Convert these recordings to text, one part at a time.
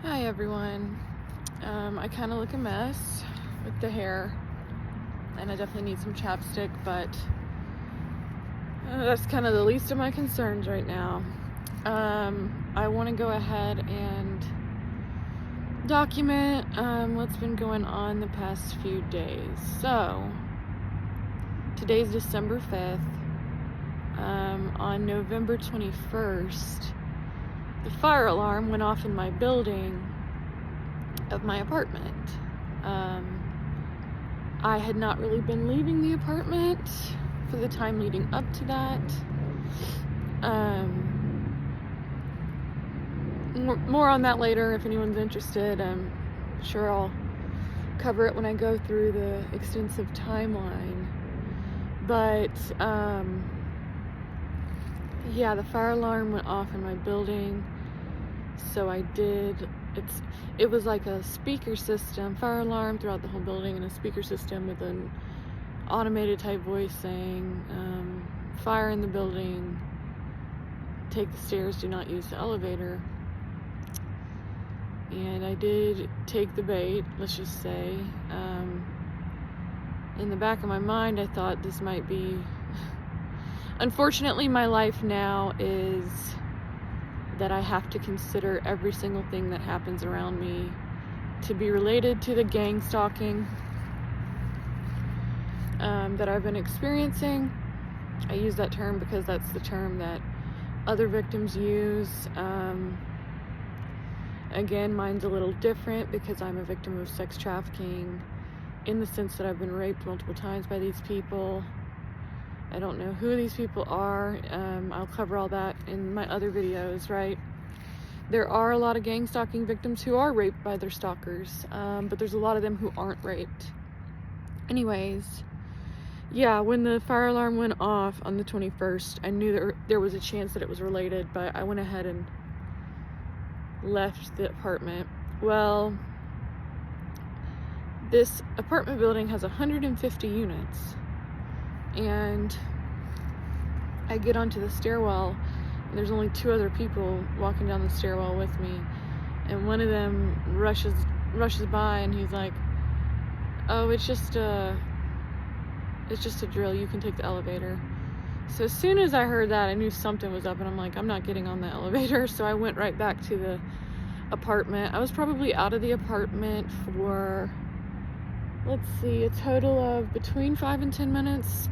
Hi everyone. I kind of look a mess with the hair, and I definitely need some chapstick, but that's kind of the least of my concerns right now. I want to go ahead and document what's been going on the past few days. So, today's December 5th. On November 21st, the fire alarm went off in my building of my apartment. I had not really been leaving the apartment for the time leading up to that. More on that later if anyone's interested. I'm sure I'll cover it when I go through the extensive timeline. But yeah, the fire alarm went off in my building, so it was like a speaker system, fire alarm throughout the whole building, and a speaker system with an automated type voice saying, fire in the building, take the stairs, do not use the elevator. And I did take the bait, let's just say. In the back of my mind, I thought this might be... Unfortunately, my life now is that I have to consider every single thing that happens around me to be related to the gang stalking that I've been experiencing. I use that term because that's the term that other victims use. Again, mine's a little different because I'm a victim of sex trafficking in the sense that I've been raped multiple times by these people. I don't know who these people are. I'll cover all that in my other videos, right? There are a lot of gang stalking victims who are raped by their stalkers, but there's a lot of them who aren't raped. Anyways, yeah, when the fire alarm went off on the 21st, I knew there was a chance that it was related, but I went ahead and left the apartment. Well, this apartment building has 150 units. And I get onto the stairwell, and there's only two other people walking down the stairwell with me, and one of them rushes by, and he's like, "Oh, it's just a drill. You can take the elevator." So as soon as I heard that, I knew something was up, and I'm like, I'm not getting on the elevator. So I went right back to the apartment. I was probably out of the apartment for, let's see, a total of between 5 and 10 minutes.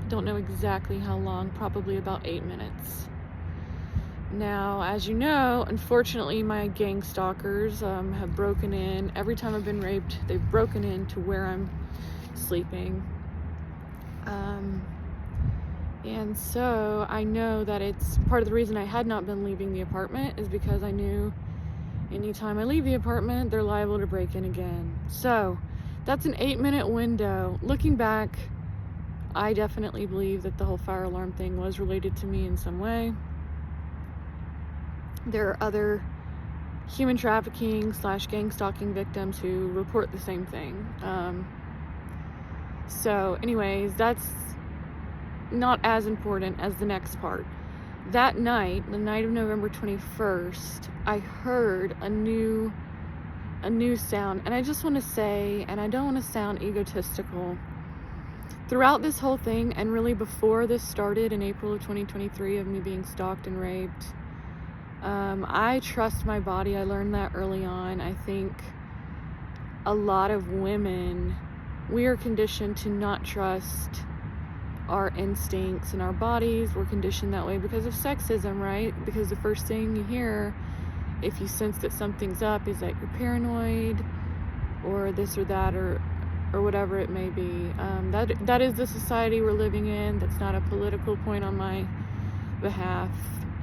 Don't know exactly how long, probably about 8 minutes. Now, as you know, unfortunately, my gang stalkers have broken in. Every time I've been raped, they've broken into where I'm sleeping. And so I know that it's part of the reason I had not been leaving the apartment is because I knew anytime I leave the apartment, they're liable to break in again. So that's an 8-minute window. Looking back, I definitely believe that the whole fire alarm thing was related to me in some way. There are other human trafficking / gang stalking victims who report the same thing. So anyways, that's not as important as the next part. That night, the night of November 21st, I heard a new sound. And I just want to say, and I don't want to sound egotistical, throughout this whole thing, and really before this started in April of 2023 of me being stalked and raped, I trust my body. I learned that early on. I think a lot of women, we are conditioned to not trust our instincts and our bodies. We're conditioned that way because of sexism, right? Because the first thing you hear if you sense that something's up is that you're paranoid or this or that or whatever it may be. That is the society we're living in. That's not a political point on my behalf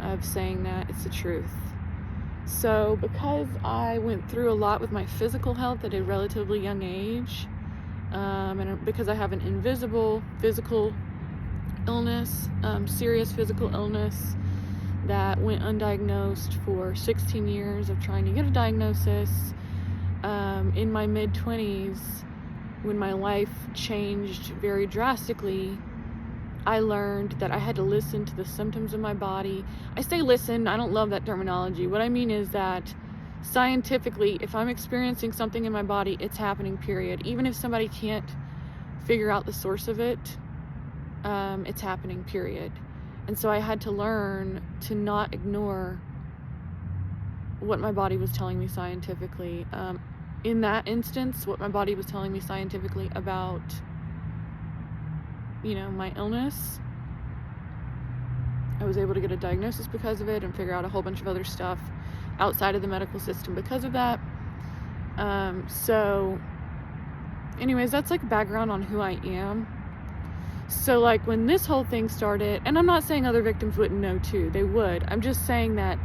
of saying that. It's the truth. So because I went through a lot with my physical health at a relatively young age, and because I have an invisible physical illness, serious physical illness that went undiagnosed for 16 years of trying to get a diagnosis, in my mid-20s, when my life changed very drastically, I learned that I had to listen to the symptoms of my body. I say listen, I don't love that terminology. What I mean is that scientifically, if I'm experiencing something in my body, it's happening, period. Even if somebody can't figure out the source of it, it's happening, period. And so I had to learn to not ignore what my body was telling me scientifically. In that instance, what my body was telling me scientifically about, my illness, I was able to get a diagnosis because of it and figure out a whole bunch of other stuff outside of the medical system because of that. So anyways, that's like background on who I am. So like when this whole thing started, and I'm not saying other victims wouldn't know too, they would. I'm just saying that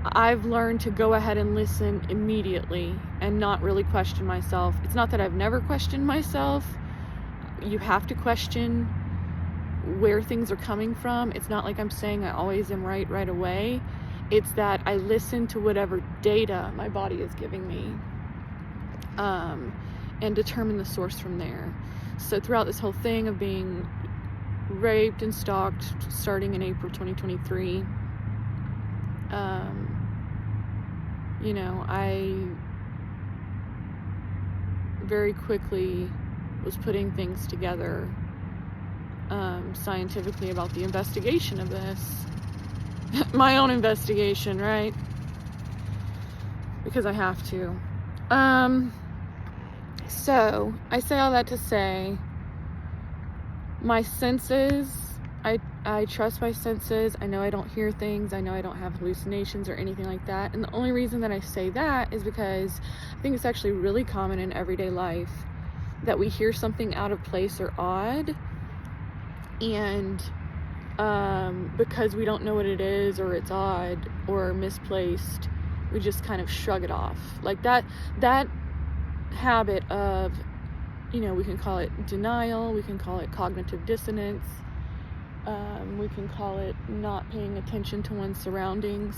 I've learned to go ahead and listen immediately and not really question myself. It's not that I've never questioned myself. You have to question where things are coming from. It's not like I'm saying I always am right away. It's that I listen to whatever data my body is giving me, and determine the source from there. So throughout this whole thing of being raped and stalked starting in April 2023, I very quickly was putting things together scientifically about the investigation of this. My own investigation, right? Because I have to. So I say all that to say my senses, I trust my senses. I know I don't hear things. I know I don't have hallucinations or anything like that. And the only reason that I say that is because I think it's actually really common in everyday life that we hear something out of place or odd, and because we don't know what it is, or it's odd or misplaced, we just kind of shrug it off. Like that habit of, we can call it denial, we can call it cognitive dissonance, we can call it not paying attention to one's surroundings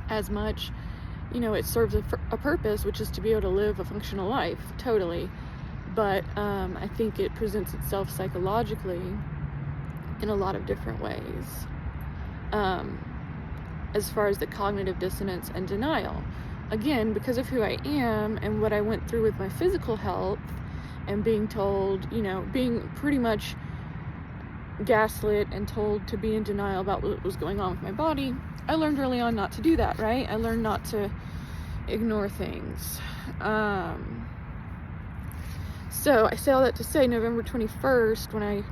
as much. It serves a purpose, which is to be able to live a functional life, totally. But I think it presents itself psychologically in a lot of different ways, as far as the cognitive dissonance and denial. Again, because of who I am and what I went through with my physical health and being told, being pretty much gaslit and told to be in denial about what was going on with my body, I learned early on not to do that, right? I learned not to ignore things. So I say all that to say November 21st, when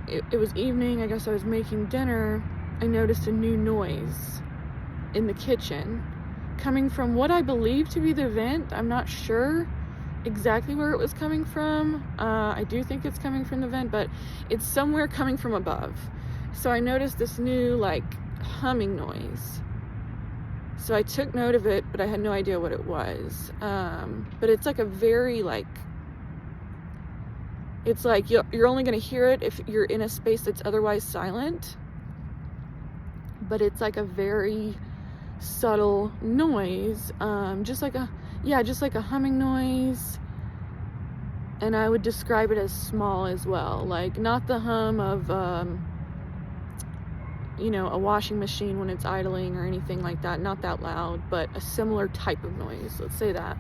it was evening, I guess I was making dinner, I noticed a new noise in the kitchen coming from what I believe to be the vent. I'm not sure exactly where it was coming from. I do think it's coming from the vent, but it's somewhere coming from above. So I noticed this new humming noise. So I took note of it, but I had no idea what it was. But it's like a very it's like you're only going to hear it if you're in a space that's otherwise silent. But it's like a very subtle noise, just like a humming noise. And I would describe it as small as well, like not the hum of a washing machine when it's idling or anything like that, not that loud, but a similar type of noise, let's say that.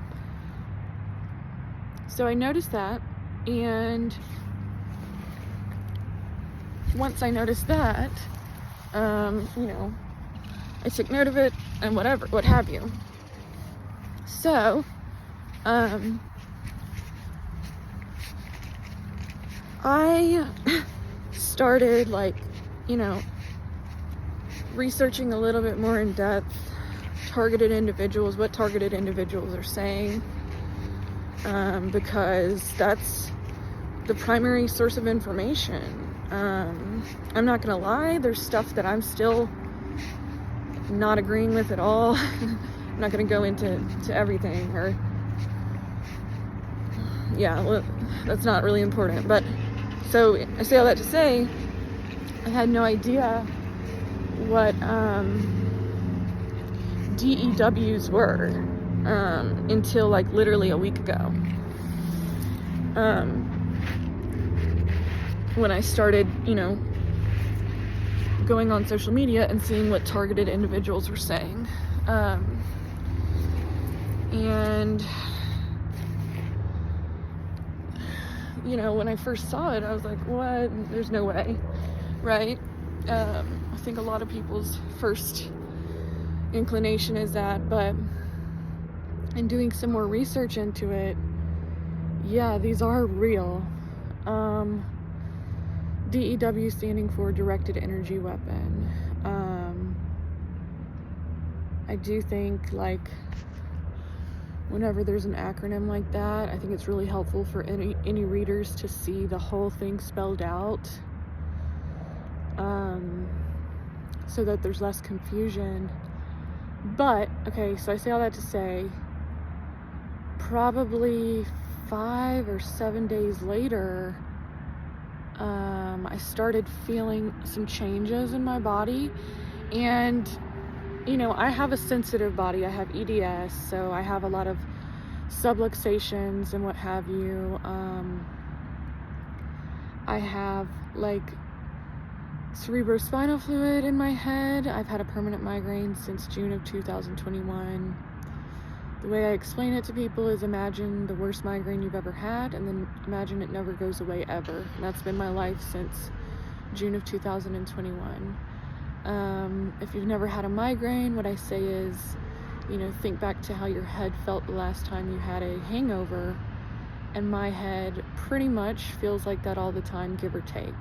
So I noticed that, and once I noticed that, I took note of it and what have you. So, I started researching a little bit more in depth, what targeted individuals are saying, because that's the primary source of information. I'm not gonna lie, there's stuff that I'm still not agreeing with at all. I'm not gonna go into everything, or that's not really important. But so I say all that to say, I had no idea what DEWs were until literally a week ago. when I started, going on social media and seeing what targeted individuals were saying. And when I first saw it, I was like, what? There's no way, right? I think a lot of people's first inclination is that, but in doing some more research into it, yeah, these are real. DEW standing for Directed Energy Weapon. I do think, like, whenever there's an acronym like that, I think it's really helpful for any readers to see the whole thing spelled out, so that there's less confusion. But, okay, so I say all that to say, probably 5 or 7 days later, I started feeling some changes in my body. And I have a sensitive body. I have EDS, so I have a lot of subluxations and what have you. I have, like, cerebrospinal fluid in my head. I've had a permanent migraine since June of 2021. The way I explain it to people is, imagine the worst migraine you've ever had, and then imagine it never goes away ever. And that's been my life since June of 2021. If you've never had a migraine, what I say is, think back to how your head felt the last time you had a hangover, and my head pretty much feels like that all the time, give or take.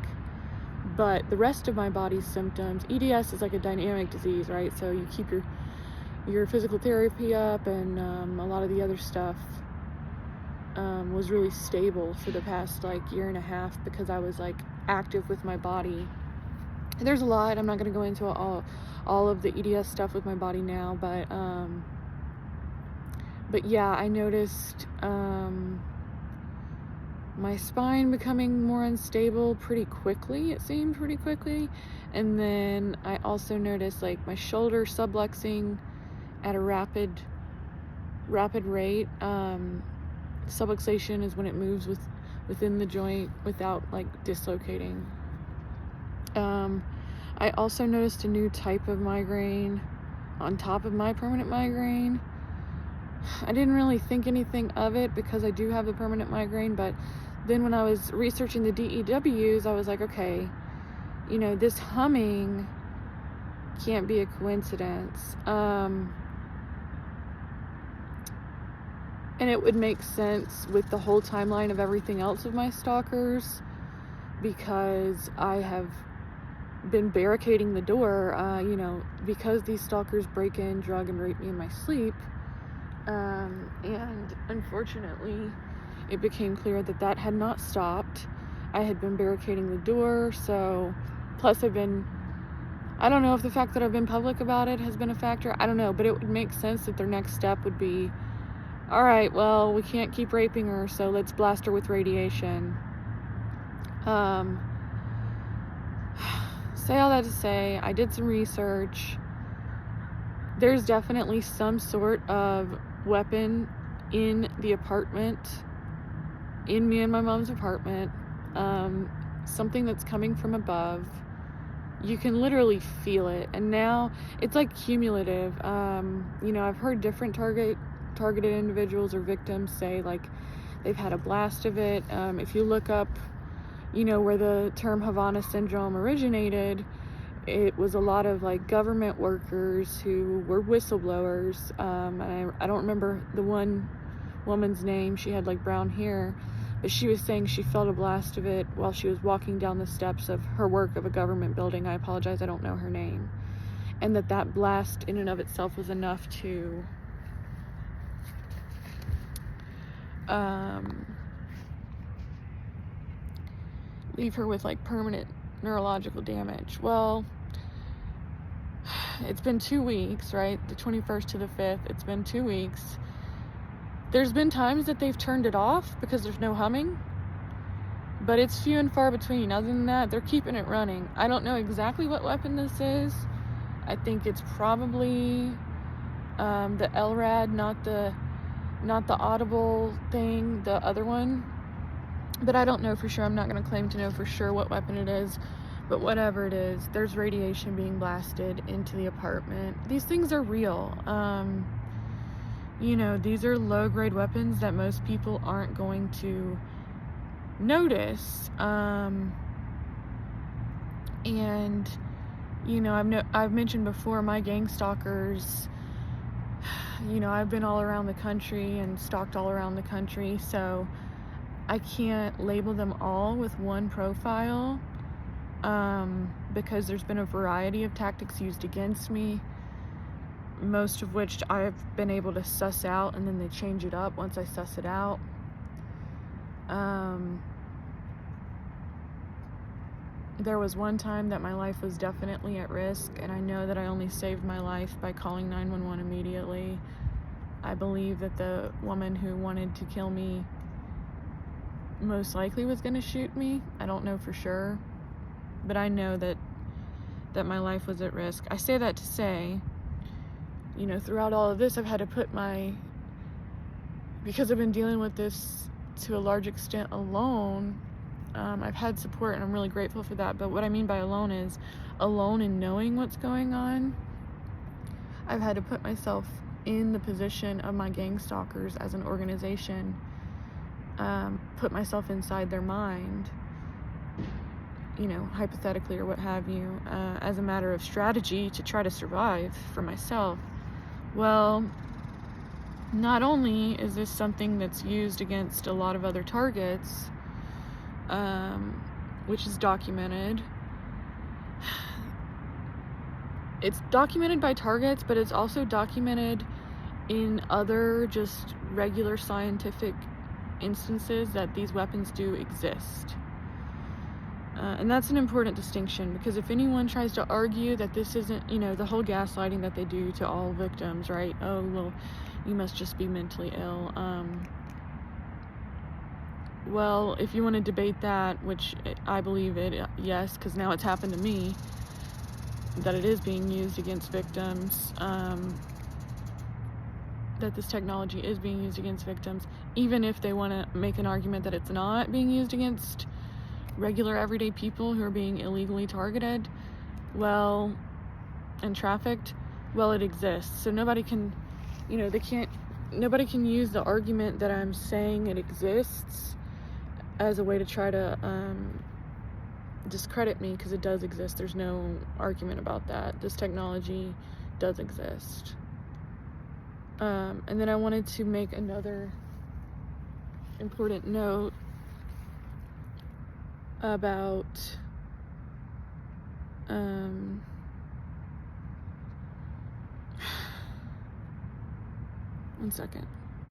But the rest of my body's symptoms, EDS is like a dynamic disease, right? So you keep your physical therapy up, and a lot of the other stuff was really stable for the past, like, year and a half, because I was, like, active with my body. There's a lot. I'm not going to go into all of the EDS stuff with my body now, but yeah, I noticed my spine becoming more unstable pretty quickly. It seemed pretty quickly. And then I also noticed, like, my shoulder subluxing at a rapid rate. Subluxation is when it moves within the joint without, like, dislocating. I also noticed a new type of migraine on top of my permanent migraine. I didn't really think anything of it because I do have the permanent migraine, but then when I was researching the DEWs, I was like, okay, this humming can't be a coincidence. And it would make sense with the whole timeline of everything else of my stalkers, because I have been barricading the door, because these stalkers break in, drug, and rape me in my sleep. And unfortunately, it became clear that had not stopped. I had been barricading the door, so, plus I don't know if the fact that I've been public about it has been a factor. I don't know, but it would make sense that their next step would be, all right, well, we can't keep raping her, so let's blast her with radiation. Say all that to say, I did some research. There's definitely some sort of weapon in the apartment, in me and my mom's apartment, something that's coming from above. You can literally feel it, and now it's like cumulative. I've heard different targeted individuals or victims say, like, they've had a blast of it. If you look up where the term Havana syndrome originated, it was a lot of, like, government workers who were whistleblowers. And I don't remember the one woman's name. She had, like, brown hair, but she was saying she felt a blast of it while she was walking down the steps of her work of a government building. I apologize, I don't know her name. And that blast in and of itself was enough to leave her with, like, permanent neurological damage. Well, it's been 2 weeks, right? The 21st to the 5th, it's been 2 weeks. There's been times that they've turned it off because there's no humming, but it's few and far between. Other than that, they're keeping it running. I don't know exactly what weapon this is. I think it's probably the LRAD, not the audible thing, the other one. but I don't know for sure. I'm not going to claim to know for sure what weapon it is, but whatever it is, there's radiation being blasted into the apartment. These things are real. You know, these are low-grade weapons that most people aren't going to notice. And you know, I've mentioned before, my gang stalkers, you know, I've been all around the country and stalked all around the country, so I can't label them all with one profile, because there's been a variety of tactics used against me, most of which I've been able to suss out, and then they change it up once I suss it out. There was one time that my life was definitely at risk, and I know that I only saved my life by calling 911 immediately. I believe that the woman who wanted to kill me most likely was going to shoot me. I don't know for sure, but I know that my life was at risk. I say that to say, you know, throughout all of this, I've had to put because I've been dealing with this to a large extent alone. I've had support, and I'm really grateful for that, but what I mean by alone is alone in knowing what's going on. I've had to put myself in the position of my gang stalkers as an organization, put myself inside their mind, you know, hypothetically or what have you, as a matter of strategy to try to survive for myself. Well, not only is this something that's used against a lot of other targets, which is documented. It's documented by targets, but it's also documented in other just regular scientific instances that these weapons do exist. And that's an important distinction, because if anyone tries to argue that this isn't, you know, the whole gaslighting that they do to all victims, right? Oh, well, you must just be mentally ill. Well, if you want to debate that, which I believe it, yes, because now it's happened to me, that it is being used against victims, that this technology is being used against victims, even if they want to make an argument that it's not being used against regular everyday people who are being illegally targeted, well, and trafficked, well, it exists. So nobody can, you know, nobody can use the argument that I'm saying it exists as a way to try to discredit me, because it does exist. There's no argument about that. This technology does exist. And then I wanted to make another important note about one second.